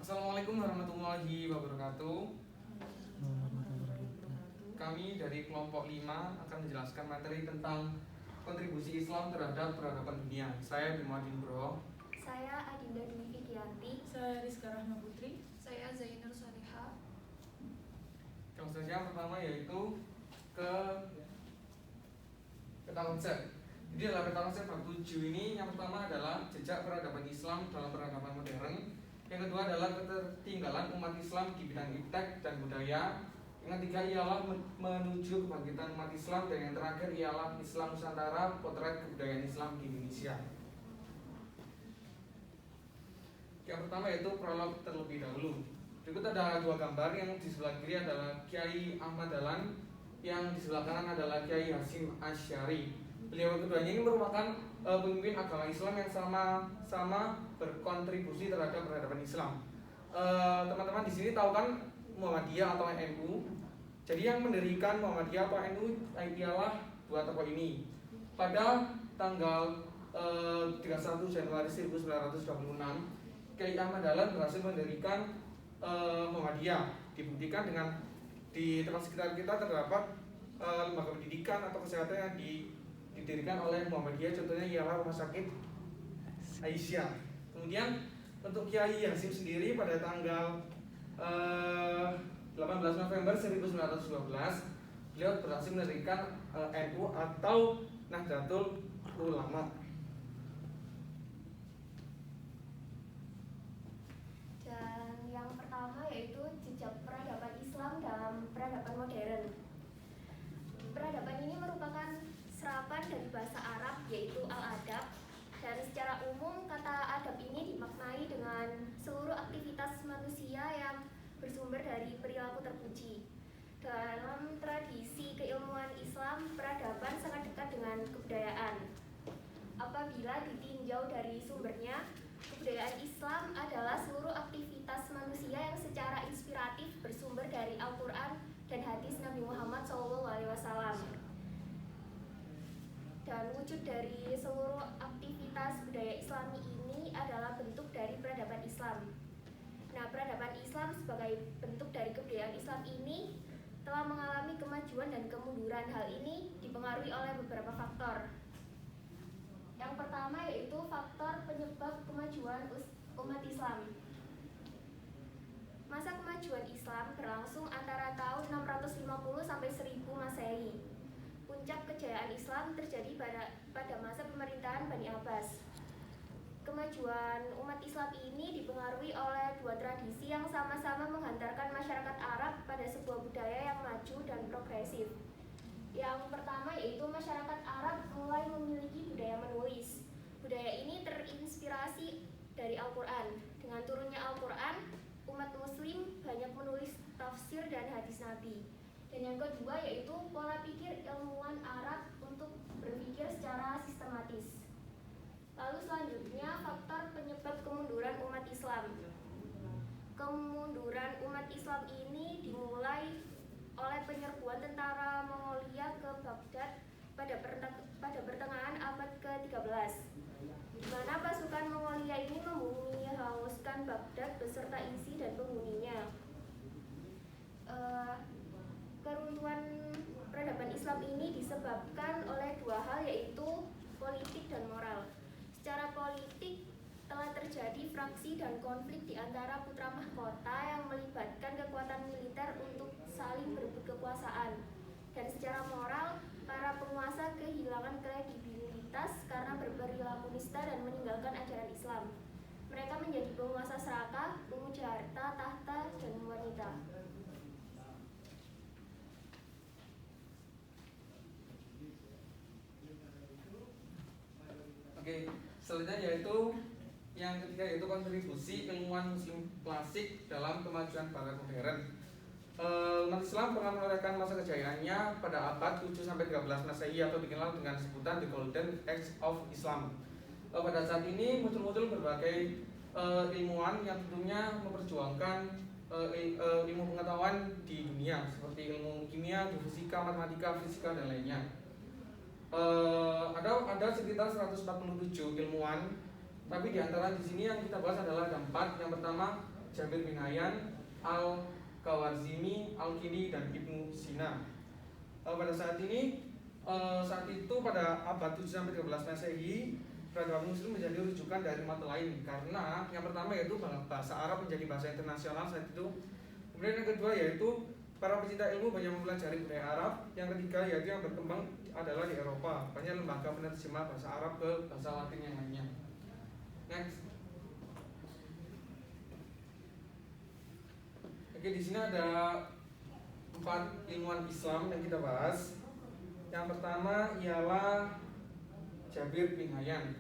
Assalamualaikum warahmatullahi wabarakatuh. Kami dari kelompok 5 akan menjelaskan materi tentang kontribusi Islam terhadap peradaban dunia. Saya Bima Dimbro. Saya Adinda Dwi Fikrianti. Saya Rizka Rahma Putri. Saya Zainur Saliha. Langsung saja yang pertama yaitu peta konsep. Jadi dalam peta konsep bab 7 ini yang pertama adalah jejak peradaban Islam dalam peradaban modern. Yang kedua adalah ketertinggalan umat Islam di bidang iptek dan budaya. Yang ketiga ialah menuju kebangkitan umat Islam, dan yang terakhir ialah Islam Nusantara, potret kebudayaan Islam di Indonesia. Yang pertama yaitu prolog terlebih dahulu. Berikut ada dua gambar, yang di sebelah kiri adalah Kiai Ahmad Dahlan, yang di sebelah kanan adalah Kiai Hasyim Asy'ari. Beliau keduanya ini merupakan pemimpin agama Islam yang sama-sama berkontribusi terhadap peradaban Islam. Teman-teman di sini tahu kan Muhammadiyah atau NU. Jadi yang mendirikan Muhammadiyah atau NU ialah dua tokoh ini. Pada tanggal 31 Januari 1926, Kiai Ahmad Dahlan berhasil mendirikan Muhammadiyah. Dibuktikan dengan di tempat sekitar kita terdapat lembaga pendidikan atau kesehatan yang didirikan oleh Muhammadiyah, contohnya ialah Rumah Sakit Aisyah. Kemudian untuk Kiai Hasyim sendiri pada tanggal 18 November 1912 beliau berhasil mendirikan NU atau Nahdlatul Ulama. Dan yang pertama yaitu jejak peradaban Islam dalam peradaban modern. Peradaban ini merupakan serapan dari bahasa Arab yaitu al-adab, dan secara umum kata adab ini dimaknai dengan seluruh aktivitas manusia yang bersumber dari perilaku terpuji. Dalam tradisi keilmuan Islam, peradaban sangat dekat dengan kebudayaan. Apabila ditinjau dari sumbernya, kebudayaan Islam adalah seluruh aktivitas manusia yang secara inspiratif bersumber dari Al-Quran dan hadis Nabi Muhammad SAW. Dan wujud dari seluruh aktivitas budaya Islami ini adalah bentuk dari peradaban Islam. Nah, peradaban Islam sebagai bentuk dari kebudayaan Islam ini telah mengalami kemajuan dan kemunduran. Hal ini dipengaruhi oleh beberapa faktor. Yang pertama yaitu faktor penyebab kemajuan umat Islam. Masa kemajuan Islam berlangsung antara tahun 650 sampai 1000 Masehi. Puncak kejayaan Islam terjadi pada masa pemerintahan Bani Abbas. Kemajuan umat Islam ini dipengaruhi oleh dua tradisi yang sama-sama menghantarkan masyarakat Arab pada sebuah budaya yang maju dan progresif. Yang pertama yaitu masyarakat Arab mulai memiliki budaya menulis. Budaya ini terinspirasi dari Al-Quran. Dengan turunnya Al-Quran, umat muslim banyak menulis tafsir dan hadis Nabi. Dan yang kedua yaitu pola pikir ilmuwan Arab untuk berpikir secara sistematis. Lalu selanjutnya faktor penyebab kemunduran umat Islam. Kemunduran umat Islam ini dimulai oleh penyerbuan tentara Mongolia ke Baghdad pada pertengahan abad ke-13, di mana pasukan Mongolia ini membumi hanguskan Baghdad beserta isi dan penghuninya. Keruntuhan peradaban Islam ini disebabkan oleh dua hal, yaitu politik dan moral. Secara politik telah terjadi fraksi dan konflik di antara putra mahkota yang melibatkan kekuatan militer untuk saling berebut kekuasaan. Dan secara moral, para penguasa kehilangan kredibilitas karena berperilaku nista dan meninggalkan ajaran Islam. Mereka menjadi penguasa serakah, memuja harta, tahta, dan wanita. Oke, selanjutnya yaitu yang ketiga yaitu kontribusi ilmuwan Muslim klasik dalam kemajuan barat modern. Umat Islam pernah menorehkan masa kejayaannya pada abad 7 sampai 13 Masehi atau dikenal dengan sebutan The Golden Age of Islam. Pada saat ini muncul berbagai ilmuwan yang tentunya memperjuangkan ilmu pengetahuan di dunia seperti ilmu kimia, geofisika, matematika, fisika dan lainnya. Ada sekitar 147 ilmuwan, tapi di antara di sini yang kita bahas adalah ada 4. Yang pertama Jabir bin Hayyan, Al-Khawarizmi, Al-Kindi, dan Ibnu Sina. Pada saat itu pada abad 7 sampai 13 Masehi, peradaban Muslim menjadi rujukan dari mata lain karena yang pertama yaitu bahasa Arab menjadi bahasa internasional saat itu. Kemudian yang kedua yaitu para pecinta ilmu banyak mempelajari budaya Arab. Yang ketiga yaitu yang berkembang adalah di Eropa, banyak lembaga penerjemah bahasa Arab ke bahasa Latin yang lainnya. Next. Oke, di sini ada 4 ilmuwan Islam yang kita bahas. Yang pertama ialah Jabir bin Hayyan.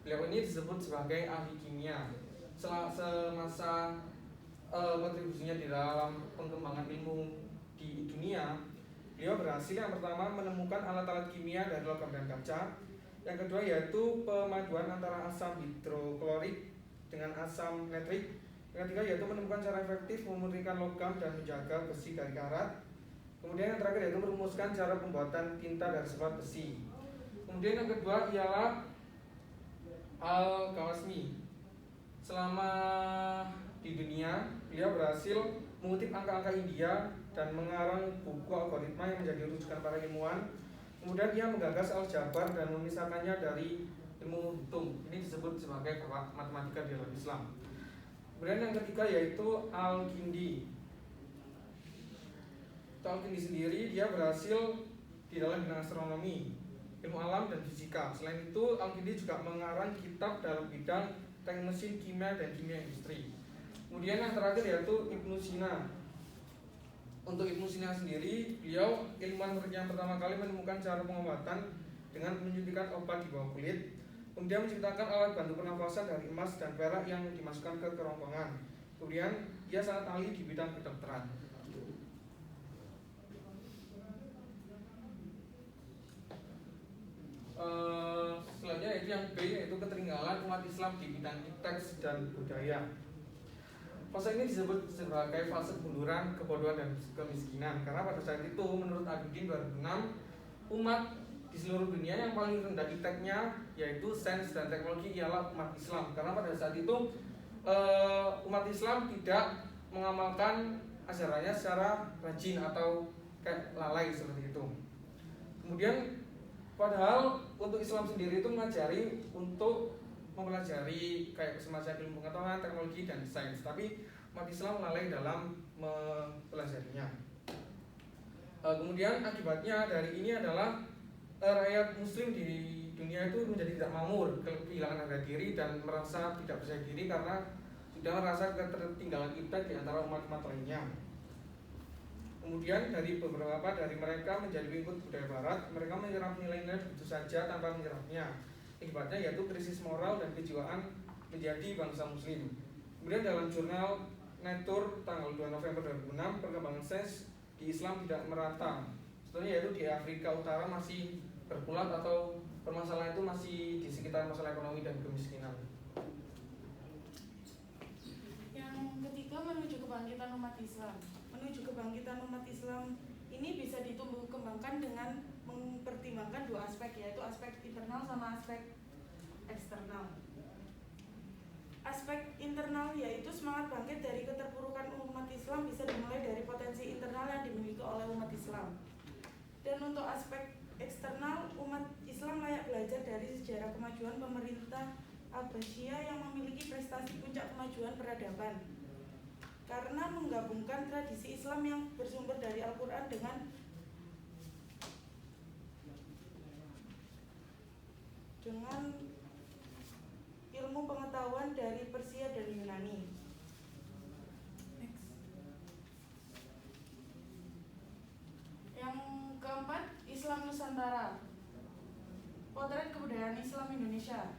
Beliau ini disebut sebagai ahli kimia. Semasa kontribusinya di dalam pengembangan ilmu di dunia, beliau berhasil yang pertama menemukan alat-alat kimia dari logam dan kaca. Yang kedua yaitu pemaduan antara asam hidroklorik dengan asam nitrik. Yang ketiga yaitu menemukan cara efektif memurnikan logam dan menjaga besi dari karat. Kemudian yang terakhir yaitu merumuskan cara pembuatan tinta dari serat besi. Kemudian yang kedua ialah Al-Khawarizmi. Selama di dunia, beliau berhasil mengutip angka-angka India dan mengarang buku algoritma yang menjadi rujukan para ilmuwan. Kemudian dia menggagas aljabar dan memisahkannya dari ilmu hitung. Ini disebut sebagai matematika di dalam Islam. Kemudian yang ketiga yaitu Al-Kindi. Al-Kindi sendiri dia berhasil di dalam bidang astronomi, ilmu alam dan fisika. Selain itu, Al-Kindi juga mengarang kitab dalam bidang teknik mesin, kimia, dan kimia industri. Kemudian yang terakhir yaitu Ibnu Sina. Untuk Ibnu Sina sendiri, beliau ilmuwan yang pertama kali menemukan cara pengobatan dengan menyuntikkan obat di bawah kulit. Kemudian menciptakan alat bantu pernafasan dari emas dan perak yang dimasukkan ke kerongkongan. Kemudian dia sangat ahli di bidang kedokteran. Selanjutnya yaitu yang B, yaitu ketertinggalan umat Islam di bidang teks dan budaya. Fase ini disebut sebagai fase kemunduran, kebodohan, dan kemiskinan. Karena pada saat itu menurut Abidin 2006, umat di seluruh dunia yang paling rendah ipteknya yaitu sains dan teknologi ialah umat Islam. Karena pada saat itu umat Islam tidak mengamalkan ajarannya secara rajin atau kayak lalai seperti itu. Kemudian padahal untuk Islam sendiri itu mengajari untuk mempelajari kayak semacam ilmu pengetahuan, teknologi, dan sains, tapi umat Islam lalai dalam mempelajarinya. Kemudian akibatnya dari ini adalah rakyat Muslim di dunia itu menjadi tidak makmur, kehilangan harga diri dan merasa tidak percaya diri karena sudah merasa ketertinggalan iptek di antara umat-umat lainnya. Kemudian dari beberapa dari mereka menjadi pengikut budaya Barat, mereka menyerap nilai-nilai begitu saja tanpa menyerapnya. Akibatnya yaitu krisis moral dan kejiwaan menjadi bangsa Muslim. Kemudian dalam jurnal Nature tanggal 2 November 2006, perkembangan sains di Islam tidak merata. Contohnya yaitu di Afrika Utara masih berpulat atau permasalahan itu masih di sekitar masalah ekonomi dan kemiskinan. Yang ketiga, menuju kebangkitan umat Islam. Menuju kebangkitan umat Islam ini bisa ditumbuh kembangkan dengan mempertimbangkan dua aspek, yaitu aspek internal sama aspek eksternal. Aspek internal yaitu semangat bangkit dari keterpurukan umat Islam bisa dimulai dari potensi internal yang dimiliki oleh umat Islam. Dan untuk aspek eksternal, umat Islam layak belajar dari sejarah kemajuan pemerintah Abbasiyah yang memiliki prestasi puncak kemajuan peradaban. Karena menggabungkan tradisi Islam yang bersumber dari Al-Quran dengan ilmu pengetahuan dari Persia dan Yunani. Next. Yang keempat, Islam Nusantara. Potret kebudayaan Islam Indonesia.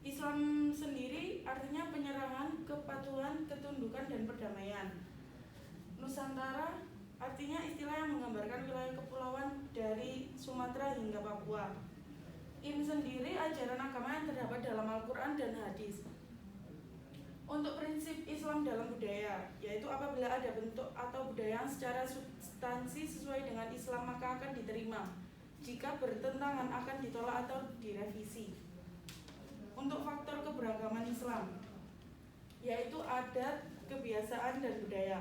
Islam sendiri artinya penyerahan, kepatuhan, ketundukan, dan perdamaian. Nusantara artinya istilah yang menggambarkan wilayah kepulauan dari Sumatera hingga Papua. Ini sendiri ajaran agama yang terdapat dalam Al-Quran dan hadis. Untuk prinsip Islam dalam budaya, yaitu apabila ada bentuk atau budaya yang secara substansi sesuai dengan Islam maka akan diterima. Jika bertentangan akan ditolak atau direvisi. Untuk faktor keberagaman Islam, yaitu adat, kebiasaan, dan budaya.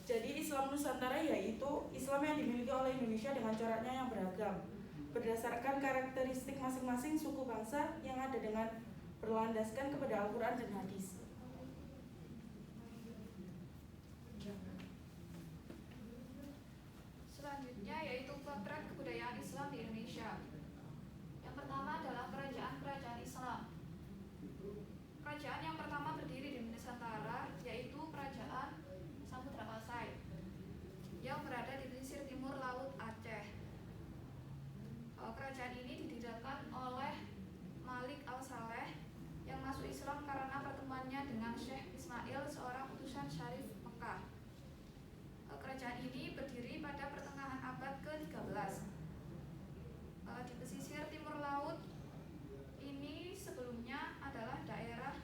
Jadi Islam Nusantara yaitu Islam yang dimiliki oleh Indonesia dengan coraknya yang beragam, berdasarkan karakteristik masing-masing suku bangsa yang ada dengan berlandaskan kepada Al-Quran dan Hadis. Selanjutnya yaitu potret kebudayaan Islam di Indonesia. Yang pertama adalah kerajaan-kerajaan Islam. Kerajaan yang pertama berdiri di Nusantara yaitu Kerajaan Samudra Pasai yang berada di pesisir timur Laut Aceh. Kerajaan ini didirikan oleh Malik Al-Saleh yang masuk Islam karena pertemuannya dengan Syekh Ismail, seorang utusan Syarif Mekah. Kerajaan ini berdiri pada pertengahan abad ke-13. Di pesisir timur laut ini sebelumnya adalah daerah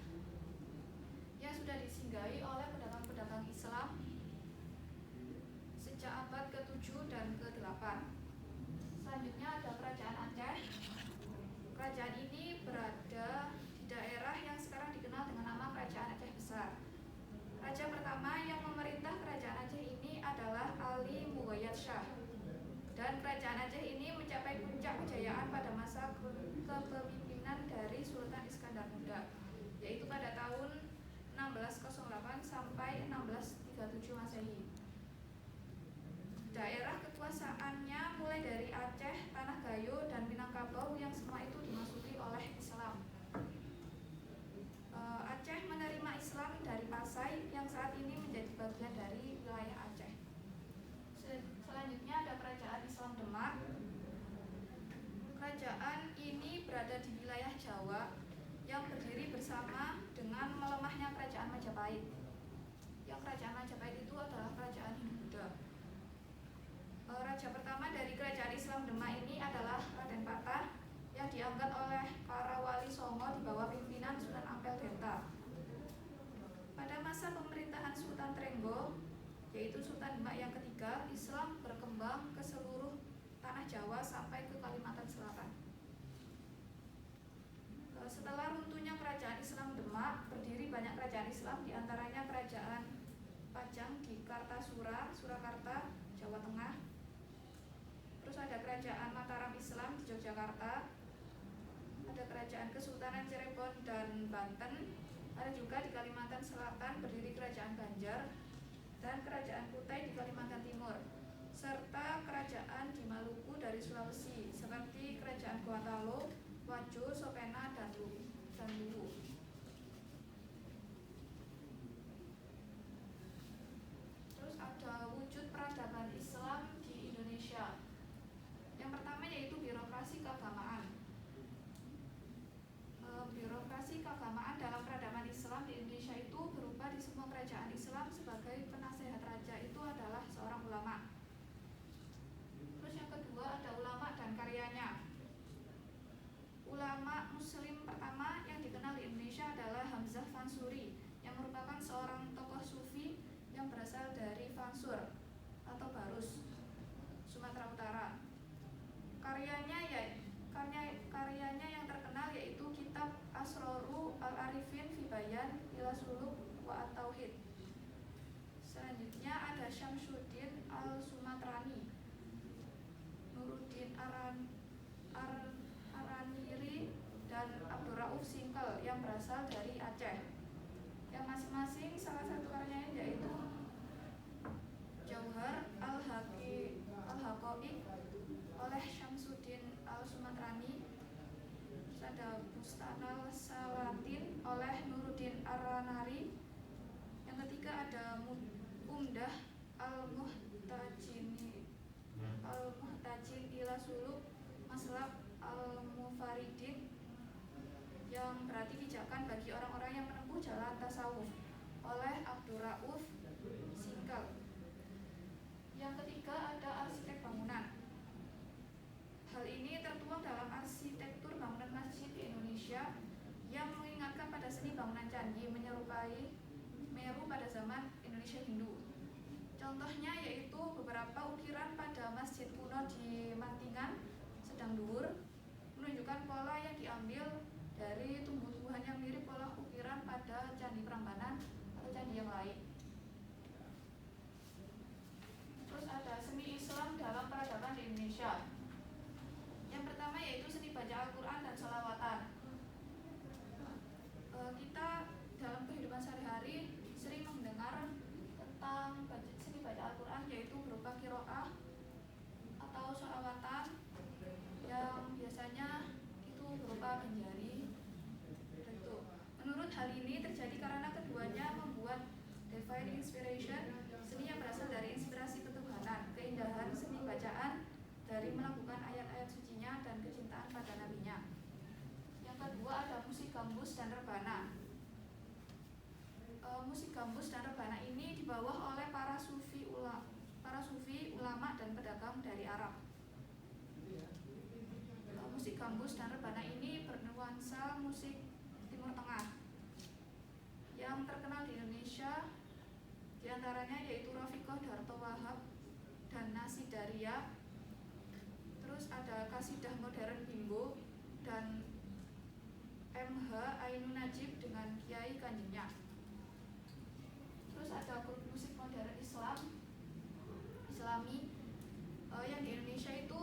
yang sudah disinggahi oleh pedagang-pedagang Islam sejak abad ke-7 dan ke-8. Selanjutnya ada Kerajaan Aceh. Kerajaan ini berada di daerah yang sekarang dikenal dengan nama Kerajaan Aceh Besar. Raja pertama yang memerintah Kerajaan Aceh ini adalah Ali Mughayyad Shah. Dan Kerajaan Aceh ini mencapai puncak kejayaan pada masa kepemimpinan dari Sultan Iskandar Muda, yaitu pada tahun 1608 sampai 1637 Masehi. Daerah kekuasaannya mulai dari Aceh, Tanah Gayo, dan Minangkabau yang semua itu dimasuki oleh Islam. Aceh menerima Islam dari Pasai yang saat ini menjadi bagian dari wilayah Aceh. Selanjutnya ada Kerajaan Islam Demak. Kerajaan ini berada di wilayah Jawa yang berdiri bersama dengan melemahnya Kerajaan Majapahit. Yang Kerajaan Majapahit itu adalah Kerajaan Hindu-Buddha. Raja pertama dari Kerajaan Islam Demak ini adalah Raden Patah yang diangkat oleh para wali Songo di bawah pimpinan Sunan Ampel Denta. Pada masa pemerintahan Sultan Trenggo, yaitu Sultan Demak yang ketiga, Islam berkembang ke seluruh tanah Jawa sampai ke Kalimantan Selatan. Setelah runtuhnya Kerajaan Islam Demak, berdiri banyak kerajaan Islam, diantaranya Kerajaan Pajang di Kartasura, Surakarta, Jawa Tengah. Terus ada Kerajaan Mataram Islam di Yogyakarta, ada Kerajaan Kesultanan Cirebon dan Banten, ada juga di Kalimantan Selatan berdiri Kerajaan Banjar dan Kerajaan Kutai di Kalimantan Timur, serta kerajaan di Maluku dari Sulawesi seperti Kerajaan Gorontalo, Wajo, Sopena, dan Luwu. Terus ada wujud peradaban Islam di Indonesia. Yang pertama yaitu birokrasi keagamaan. Birokrasi keagamaan dalam peradaban Islam di Indonesia itu berupa di semua kerajaan Islam sebagai penasehat raja itu adalah seorang ulama. Terus yang kedua ada ulama dan karyanya. Ulama Muslim pertama yang dikenal di Indonesia adalah Hamzah Fansuri yang merupakan seorang tokoh sufi yang berasal dari Fansur atau Barus, Sumatera Utara. Karyanya yang terkenal yaitu kitab Asroru Al-Arifin fi Bayan ila Suluk wa At-Tauhid. Selanjutnya ada Syamsuddin Al-Sumatrani, Nuruddin Araniri, dan Abdurrauf Singkel yang berasal dari Aceh. Yang masing-masing salah satu karyanya yaitu Jauhar Al-Haqaiq oleh Syamsuddin Al-Sumatrani, ada Bustanal Salatin oleh Nuruddin Aranari. Yang ketiga ada Umdah Al-Muhtajin ila Suluk Maslak Al-Mufaridin yang berarti pijakan bagi orang-orang yang menempuh jalan tasawuf oleh Abdurrauf Singkel. Yang ketiga ada arsitek bangunan. Hal ini tertuang dalam arsitektur bangunan masjid di Indonesia yang mengingatkan pada seni bangunan candi menyerupai Meru pada zaman Indonesia Hindu. Contohnya yaitu beberapa ukiran pada masjid kuno di Mantingan, Sedang Duhur, menunjukkan pola yang diambil dari tumbuh-tumbuhan yang mirip pola ukiran pada Candi Prambanan baca Al-Quran dan sholawatan. Kita dalam kehidupan sehari-hari sering mendengar tentang seni baca Al-Quran, yaitu berupa qiraah atau sholawatan yang biasanya itu berupa benjari. Menurut hal ini terjadi karena keduanya membuat divine inspiration, seni yang berasal dari inspirasi ketuhanan, keindahan seni bacaan dari melakukan ayat-ayat sucinya dan kecintaan pada nabinya. Yang kedua ada musik gambus dan rebana. Musik gambus dan rebana ini dibawa oleh para sufi ulama dan pedagang dari Arab. Musik gambus dan rebana ini bernuansa musik Timur Tengah. Yang terkenal di Indonesia diantaranya yaitu Rafiqah Darto Wahab dan Nasi Daria. Terus ada kasidah modern Bimbo dan MH Ainun Najib dengan Kiai Kanjengnya. Terus ada grup musik modern Islami yang di Indonesia itu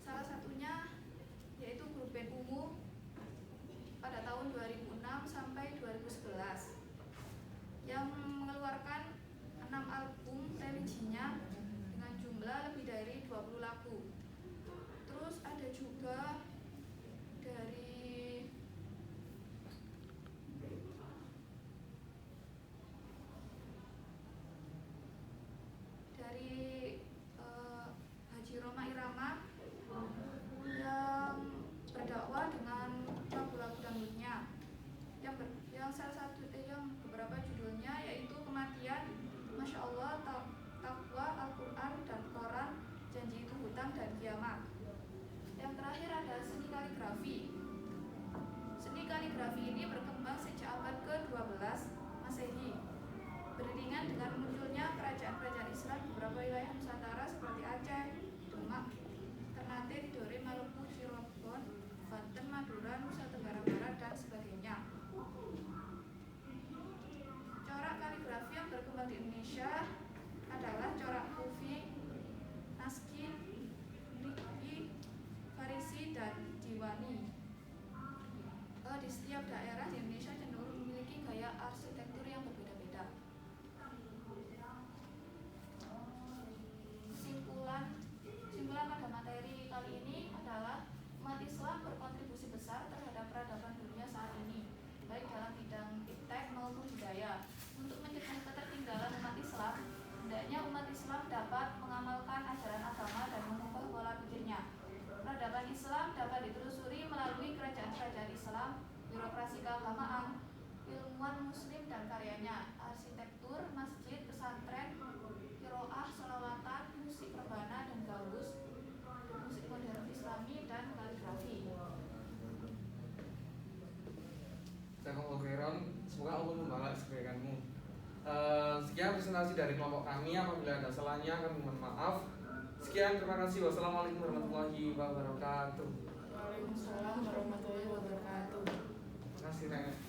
salah satunya yaitu grup band Ungu pada tahun 2006 sampai 2011 yang mengeluarkan 6 album religinya dengan jumlah lebih dari 20 lagu. Terus ada juga dari Haji Roma Irama yang berdakwah dengan lagu-lagu dangdutnya. Yang salah satu yang beberapa judulnya yaitu Kematian, Masya Allah, Takwa, Al-Quran dan Quran, Janji Itu Hutang dan Kiamat. Yang terakhir ada seni kaligrafi. Seni kaligrafi ini berkembang sejak abad ke-12 Masehi, beriringan dengan munculnya kerajaan-kerajaan Islam di beberapa wilayah Nusantara seperti Aceh, Demak, Ternate, Tidore, Maluku, Cirebon, Banten, Madura, Nusa Tenggara Barat dan sebagainya. Corak kaligrafi yang berkembang di Indonesia adalah corak Kufi, Naskhi, Nikki, Farisi dan Diwani. Di setiap daerah di Indonesia cenderung memiliki gaya arsitektur yang berbeda-beda. Kesimpulan pada materi kali ini adalah umat Islam berkontribusi besar terhadap peradaban dunia saat ini, baik dalam bidang iptek maupun budaya. Untuk mencegah ketertinggalan umat Islam, hendaknya umat Islam dapat mengamalkan ajaran agama dan mengubah pola pikirnya. Peradaban Islam dapat ditelusuri melalui kerajaan-kerajaan Islam, birokrasi keagamaan, ilmuwan muslim dan karyanya, arsitektur, masjid, pesantren, qiraah, sholawatan, musik rebana dan gambus, musik modern Islami dan kaligrafi. Jazakallahu khairan, semoga Allah membalas kebaikanmu. Sekian presentasi dari kelompok kami. Apabila ada salahnya kami mohon maaf. Sekian, terima kasih. Wassalamualaikum warahmatullahi wabarakatuh. Waalaikumsalam warahmatullahi wabarakatuh. Terima kasih, Nek.